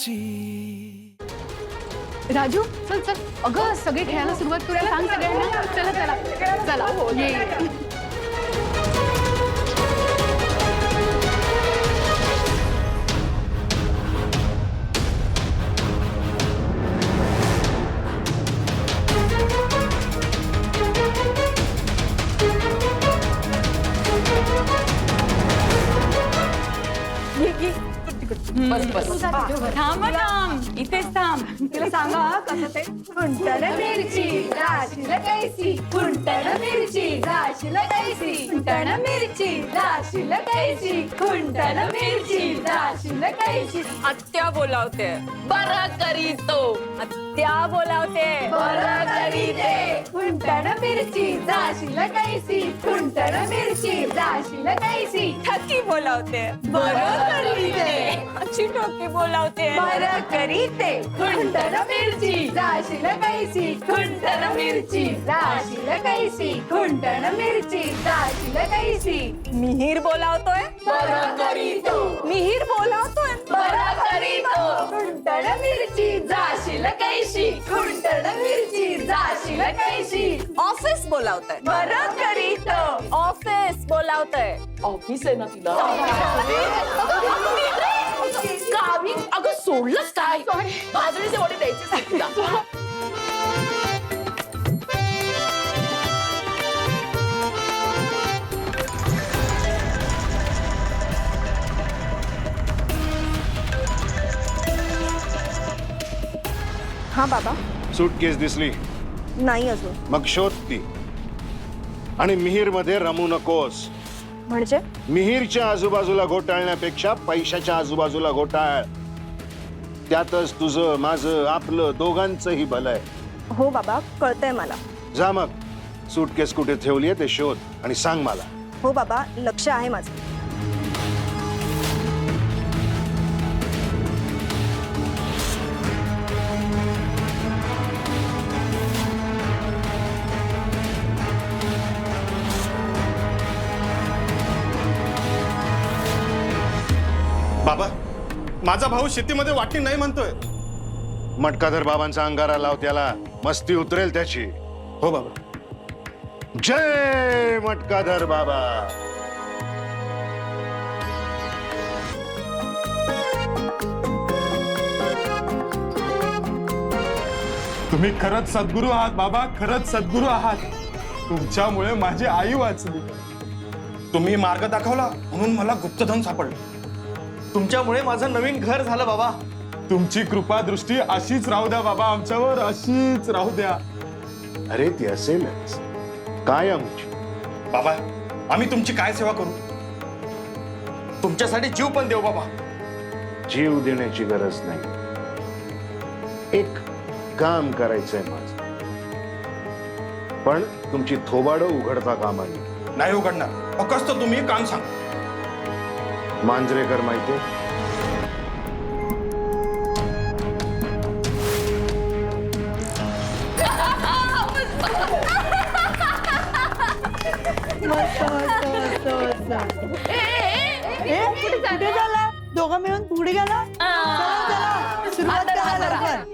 मिरची. राजू चल चल अगं सगळे खेळायला सुरुवात करूया सांग सगळ्यांना चला चला चला ये बस बस थांब थांब इथेच थांब. तिला सांगा कसं ते कुंटण मिरची राशीला कैसी कुंटण मिरची राशीला कैसी कुंटण मिरची राशीला कैसी कुंटण मिरची राशीला कैसी आत्या बोलावते बरं करी तो. आत्या बोलावते बरं करीते कुंटण मिरची राशीला कैसी कुंटण मिरची राशीला कैसी ठकी बोलावते बरं करीते अच्छी ठोकी बोलावते बरं करीते कुंटण मिरची राशीला कैसी कुंटण मिरची राशीला कैसी कुंटण मिरची राशीला कैसी मिहीर बोलावतोय बरं करीतो मिहीर बोलावतोय बरं करीतो कुंटण मिरची जाशील कैशी कुंटण मिरची जाशील कैशी ऑफिस बोलावतोय बरं करीतो ऑफिस बोलावतोय. ऑफिस आहे ना तिला. गावी अगं सोडलंच काय बाजरीचे वडे द्यायचे आहेत तिला. हा बाबा. सूटकेस दिसली नाही अजून. मग शोध ती आणि मिहीर मध्ये रमू नकोस. म्हणजे मिहीरच्या आजूबाजूला घोटाळण्यापेक्षा पैशाच्या आजूबाजूला घोटाळ. त्यातच तुझं माझं आपलं दोघांचंही भलंय. हो बाबा कळतंय मला. जा मग सूटकेस कुठे ठेवलीये ते शोध आणि सांग मला. हो बाबा लक्ष आहे माझं. बाबा माझा भाऊ शेतीमध्ये वाटी नाही म्हणतोय. मटकाधर बाबांचा अंगारा लाव त्याला मस्ती उतरेल त्याची. हो बाबा. जय मटकाधर बाबा. तुम्ही खरंच सद्गुरू आहात बाबा, खरंच सद्गुरू आहात. तुमच्यामुळे माझी आई वाचली. तुम्ही मार्ग दाखवला म्हणून मला गुप्तधन सापडलं. तुमच्यामुळे माझं नवीन घर झालं बाबा. तुमची कृपा दृष्टी अशीच राहू द्या बाबा आमच्यावर, अशीच राहू द्या. अरे ती असेलच कायमची. बाबा आम्ही तुमची काय सेवा करू. तुमच्यासाठी जीव पण देऊ बाबा. जीव देण्याची गरज नाही. एक काम करायचंय माझं, पण तुमची थोबाडं उघडता कामा नये. नाही उघडणार. फक्त तुम्ही काम सांग. मांजरेकर माहिती कुठे झाला दोघं मिळून पुढे गेला सुरुवात करा लवकर.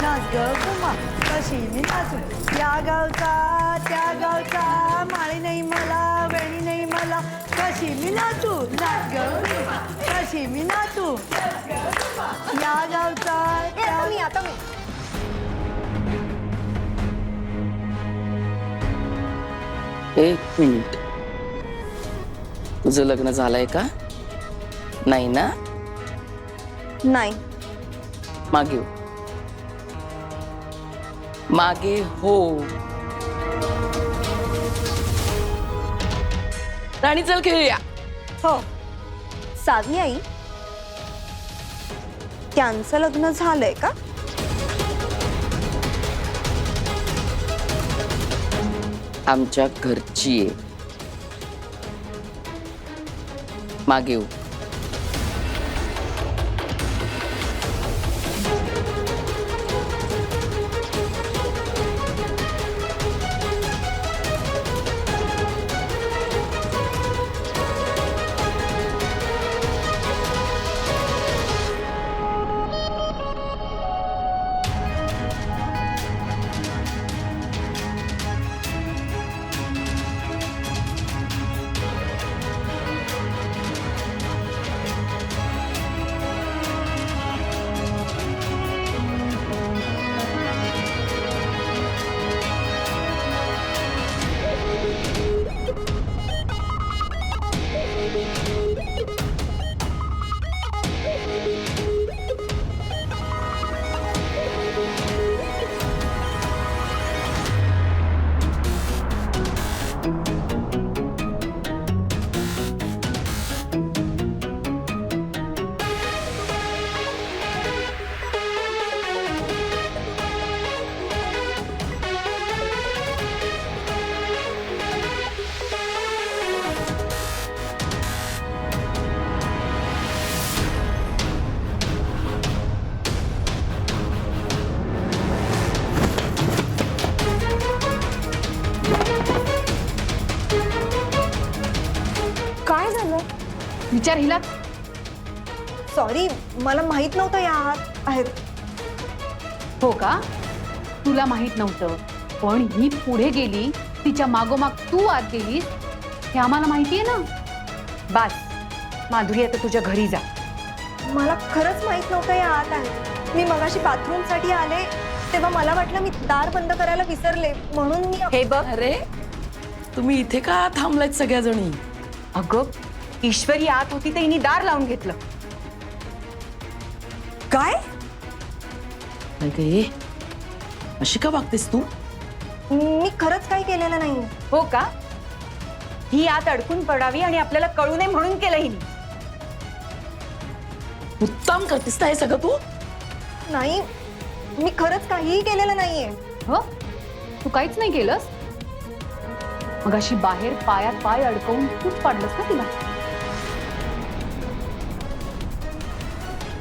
नाच ग गुमा कशी मी नाचू या गावचा त्या गावचा माळी नाही मला वेणी नाही मला कशी मी नाचू नाच ग गुमा कशी मी नाचू या गावचा ए, आता मी एक मिनिट, तुझं लग्न झालंय का? नाही ना? नाही. मागे हो. मागे हो. राणी चल खेळूया. हो. साधी आई, त्यांचं लग्न झालंय का? आमच्या घरची आहे. मागे हो. काय झालं? विचार हिला. सॉरी, मला माहित नव्हतं या आत आहेत. हो का? तुला माहित नव्हतं, पण ही पुढे गेली, तिच्या मागोमाग तू आत गेलीस, हे आम्हाला माहितीये ना. बास माधुरी, आता तुझ्या घरी जा. मला खरंच माहित नव्हतं या आत आहे. मी मगाशी बाथरूम साठी आले तेव्हा मला वाटलं मी दार बंद करायला विसरले, म्हणून मी हे बघ, अरे तुम्ही इथे का थांबलायत सगळ्याजणी? अगं ईश्वरी आत होती तर हिने दार लावून घेतलं. काय? नाही का हे? अशी का वागतेस तू? मी खरंच काही केलेलं नाही. हो का? ही आत अडकून पडावी आणि आपल्याला कळू नये म्हणून केलं हिने. उत्तम करतेस ना हे सगळं तू? नाही, मी खरंच काहीही केलेलं नाहीये. हो, तू काहीच नाही केलंस? मग अशी बाहेर पायात पाय अडकवून तूच पाडलंस ना तिला,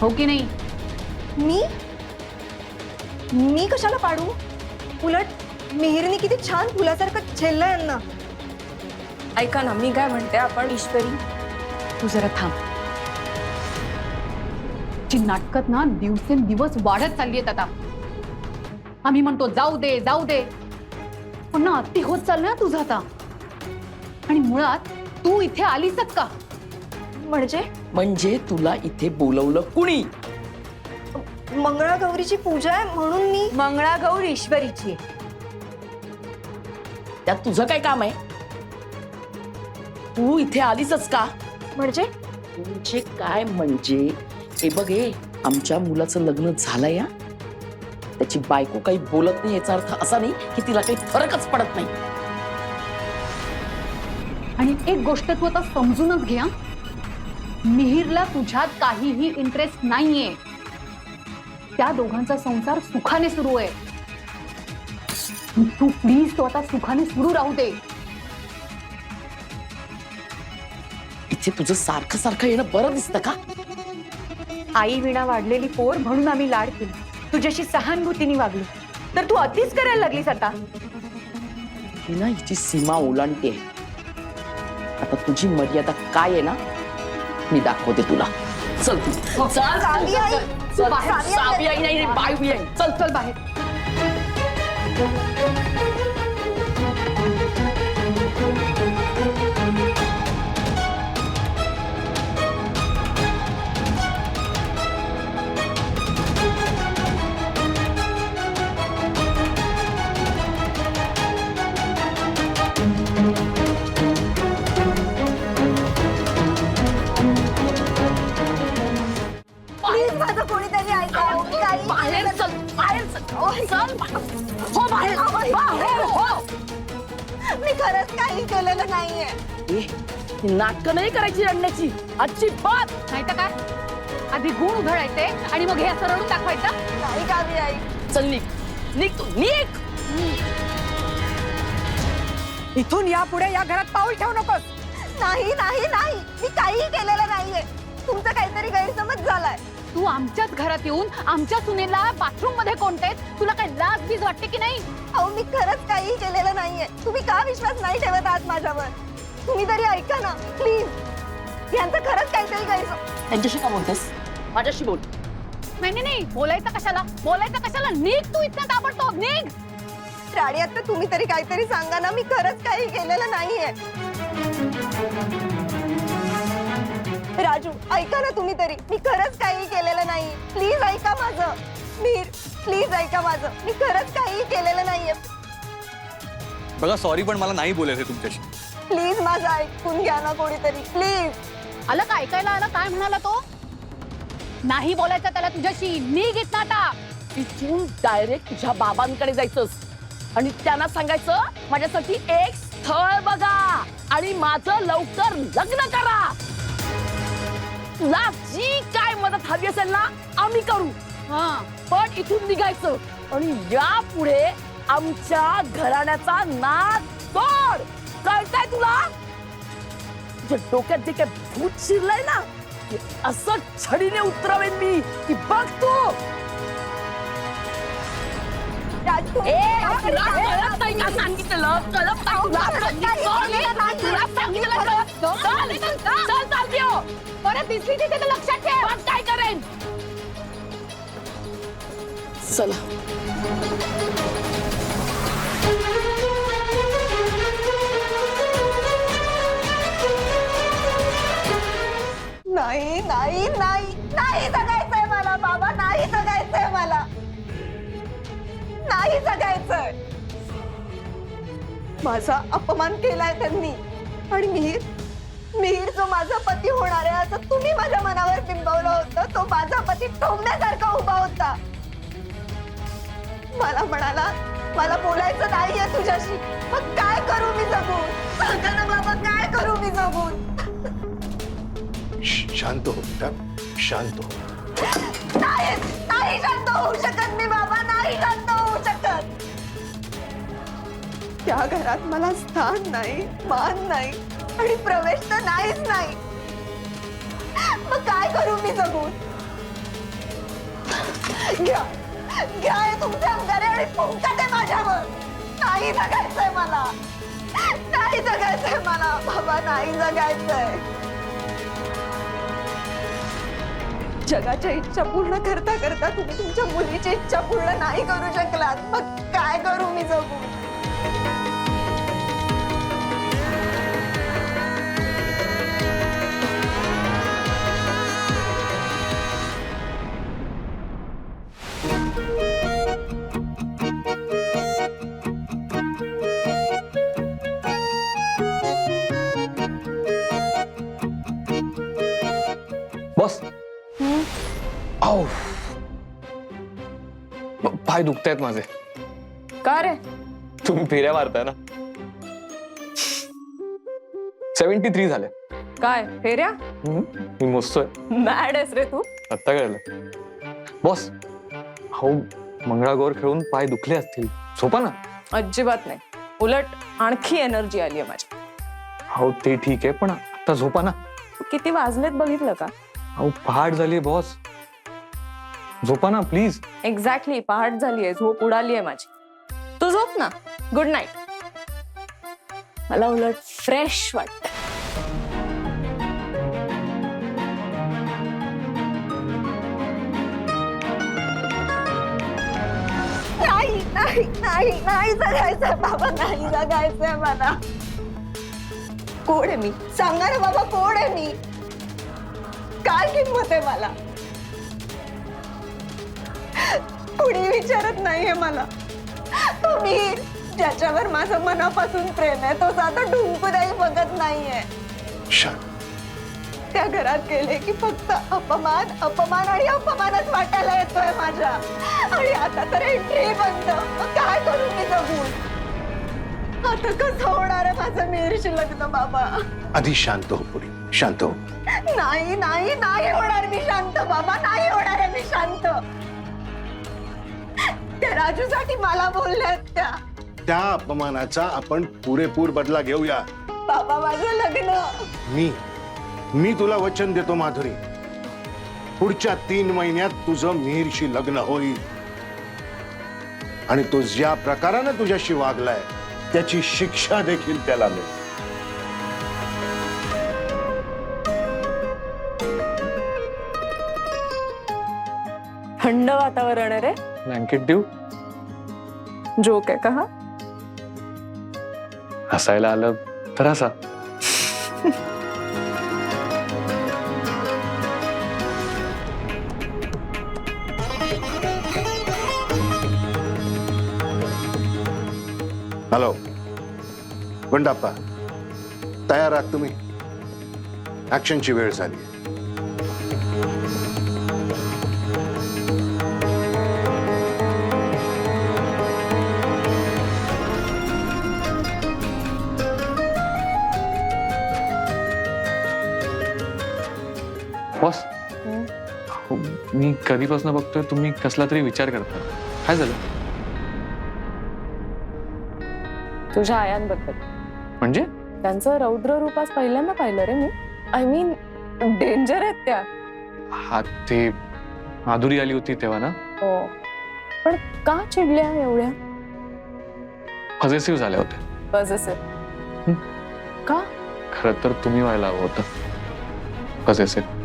हो की नाही? मी कशाला पाडू? उलट मिहिरने किती छान फुलासारखं छेललंय यांना. ऐका ना, मी काय म्हणते, आपण ईश्वरी, तू जरा थांब. ची नाटकात ना दिवसेंदिवस वाढत चालली आहेत आता. आम्ही म्हणतो जाऊ दे जाऊ दे, पण ना अति होत चाललं ना तुझं आता. आणि मुळात तू इथे आलीसच का? म्हणजे तुला इथे बोलवलं कुणी? मंगळागौरीची पूजा आहे म्हणून मी. मंगळागौर ईश्वरीची आहे. त्यात तुझं काय काम आहे? तू इथे आलीसच का? म्हणजे म्हणजे काय म्हणजे? हे बघ हे, आमच्या मुलाचं लग्न झालंय या, त्याची बायको काही बोलत नाही याचा अर्थ असा नाही की तिला काही फरकच पडत नाही. आणि एक गोष्ट तू आता समजूनच घे, हं? मिहिरला तुझ्यात काहीही इंटरेस्ट नाहीये. त्या दोघांचा संसार सुखाने सुरू आहे. तू प्लीज तो आता सुखाने सुरू राहू दे. इथे तुझं सारखं सारखं येणं बरं दिसतं का? आई विणा वाढलेली पोर म्हणून आम्ही लाड केली, तुझ्याशी सहानुभूतीने वागलो, तर तू अतिच करायला लागलीस आता. ही ना हिची सीमा ओलांडते. आता तुझी मर्यादा काय आहे ना, मी दाखवते तुला. चल तू चल, सावी आई, चल, सावी आई. सावी आई नाही रे, बाई आई. चल चल बाहेर. प्लीज माझं कोणीतरी ऐका. बाहेर चल, बाहेर चल, चल हो बाहेर, बाहेर हो. मी खरंच काही केलेलं नाहीये. नाटक नाही करायची रडण्याची अजिबात. नाही तर काय, आधी गुण उधळायचे आणि मग हे असं रडून दाखवायचं. नाही गावी आई. चल निघ, निघ तू निघ. इथून यापुढे या घरात पाऊल ठेवू नकोस. नाही नाही नाही, मी काहीही केलेलं नाहीये. तुमचा काहीतरी गैरसमज झालाय. तू आमच्याच घरात येऊन आमच्या सुनेला बाथरूम मध्ये कोणतेस? तुला काय लाज बीज वाटते की नाही? अहो मी खरंच काहीही केलेलं नाहीये. तुम्ही का विश्वास नाही ठेवत आहात माझ्यावर? तुम्ही तरी ऐका ना प्लीज. यांचं खरंच काहीतरी गैरसमज. त्यांच्याशी का बोलतेस? माझ्याशी बोल. नाही नाही, बोलायचं कशाला? बोलायचं कशाला? निघ तू इथनं ताबडतोब निघ. राणी आता तुम्ही तरी काहीतरी सांगा ना. मी खरंच काही केलेलं नाहीये. राजू ऐका ना तुम्ही तरी. मी खरंच काही केलेलं नाही. प्लीज ऐका माझं. मीर प्लीज ऐका माझं. मी खरंच काही केलेलं नाहीये. बघा सॉरी, पण मला नाही बोलायचं तुमच्याशी. प्लीज माझं ऐकून घ्या ना कोणीतरी प्लीज. आलं का ऐकायला? आलं काय म्हणाला तो? नाही बोलायचं त्याला तुझ्याशी. निघ इथनं आता. तिथून डायरेक्ट तुझ्या बाबांकडे जायचंस आणि त्यांना सांगायचं माझ्यासाठी एक स्थळ बघा आणि माझं लवकर लग्न करा. तुला जी काय मदत हवी असेल ना आम्ही करू. हा, पण इथून निघायचं आणि यापुढे आमच्या घराण्याचा नाद तोड. कळतंय तुला? तुझ्या डोक्यात जे काय भूत शिरलंय ना ते असं छडीने उतरवेन मी की बघ तू. राजू तुला कळत नाही का सांगितलं? कळत नाही तुला? तुला सांगितलं कळत? चल चालते हो. परत दिसली तिथे तर लक्षात ठेव. मग काय करेन? चला. नाही नाही नाही नाही जगायचंय मला बाबा. नाही जगायचंय मला. नाही जगायचंय. माझा अपमान केलाय त्यांनी. आणि मिहीर जो माझा पती होणार आहे असं तुम्ही माझ्या मनावर बिंबवलं होतं. तो माझा पती ठोंबण्यासारखा उभा होता. मला म्हणाला मला बोलायचं नाहीये तुझ्याशी. मग काय करू मी जगून? सांगा ना बाबा काय करू मी जगून? शांत हो बेटा, शांत हो. नाही नाही शांत होऊ शकत मी बाबा. नाही शांत होऊ शकत. त्या घरात मला स्थान नाही, मान नाही आणि प्रवेश तर नाहीच नाही. मग काय करू मी जगून? घ्या घ्या हे तुमच्या अंगारे आणि फुंका ते माझ्यावर. नाही जगायचंय मला. नाही जगायचंय मला बाबा. नाही जगायचंय. जगाच्या इच्छा पूर्ण करता करता तुम्ही तुमच्या मुलीची इच्छा पूर्ण नाही करू शकलात. मग काय करू मी जगून? बॉस आऊ पाय दुखतायत माझे. का रे? तुम्ही फेऱ्या मारताय ना. 73 झाले. काय फेऱ्या? मी मोजतोय. मॅड आहेस रे तू. आत्ता कळलं. बॉस हो मंगळागौर खेळून पाय दुखले असतील, झोपा ना. अजिबात नाही, उलट आणखी एनर्जी आली आहे माझ्या. हो ते ठीक आहे, पण आता झोपा ना. किती वाजलेत बघितलं का? अहो पहाट झाली बॉस, झोपा ना प्लीज. एक्झॅक्टली, पहाट झालीये, झोप उडाली आहे माझी. तू झोप ना. Good night. मला उलट फ्रेश वाटत. नाही नाही नाही नाही जगायचंय बाबा, नाही जगायचंय मला. कोण आहे मी? सांगा ना बाबा, कोण आहे मी? काय किंमत आहे मला? कुणी विचारत नाहीये मला. तुम्ही ज्याच्यावर माझं मनापासून प्रेम आहे तो साधा ढुंकूनही बघत नाहीये. शांत. त्या घरात गेले की फक्त अपमान अपमान आणि अपमानच वाटायला येतोय माझ्या. आणि आता तर एंट्री बंद. मग काय करू मी जगून? आता कसं होणार आहे माझं मिहिरशी लग्न बाबा? आधी शांत हो पुढे, शांत हो. नाही नाही नाही होणार मी शांत बाबा, नाही होणार आहे मी शांत. त्या राजूसाठी मला बोलल्यात त्या अपमानाचा आपण पुरेपूर बदला घेऊया. बाबा माझं लग्न. मी तुला वचन देतो माधुरी, पुढच्या 3 महिन्यात तुझं मिहिरशी लग्न होईल. आणि तो ज्या प्रकारानं तुझ्याशी वागलाय त्याची शिक्षा देखील त्याला मिळेल. थंड वातावरण आहे रे. ब्लँकेट देऊ? जोक आहे का हा? हसायला आलं तर हसा. हॅलो गुंडाप्पा, तयार आहात तुम्ही? ऍक्शनची वेळ झाली. बॉस हो, मी कधीपासून बघतोय तुम्ही कसला तरी विचार करता. काय झालं? तुझ्या आयांबद्दल. म्हणजे? त्यांचं रौद्र रूप आज पहिल्यांदा पाहिलं रे मी. आय मीन डेंजर आहेत त्या. हा ते माधुरी आली होती तेव्हा ना. हो, पण का चिडल्या एवढ्या? पॉझिटिव्ह झाल्या होत्या. पॉझिटिव्ह का? खरं तर तुम्ही व्हायला हवं होतं पॉझिटिव्ह.